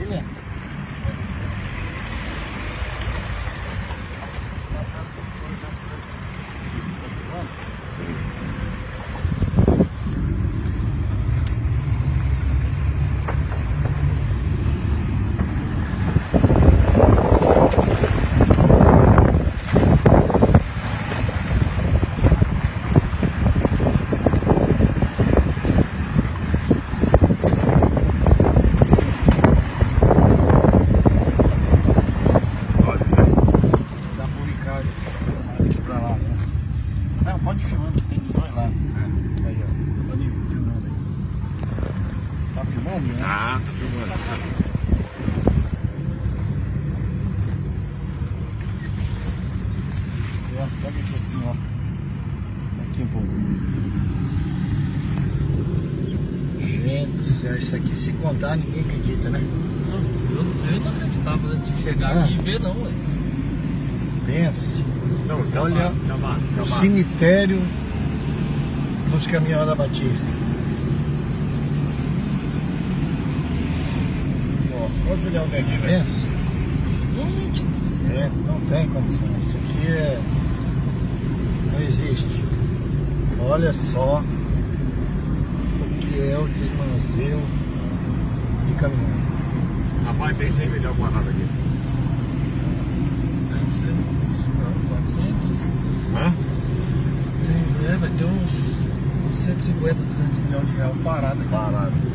família. Pode ir filmando, tem dois lá. Aí, ó. Pode ir filmando aí. Tá filmando, né? Tá filmando. Pega aqui assim, ó. Aqui um pouco. Gente do céu, isso aqui se contar ninguém acredita, né? Eu não acreditava antes de chegar aqui e ver não, ué. Pense. Não, Olha o cemitério dos caminhões da Batista. Nossa, quase milhão de aqui, pensa? É, não tem condição. Isso aqui é... não existe. Olha só o que é o desmazeiro de caminhão. Rapaz, tem 100 milhões parados aqui. Deve ser uns 400. Hã? Vai ter uns 150, 200 milhões de reais parado aqui. Parado.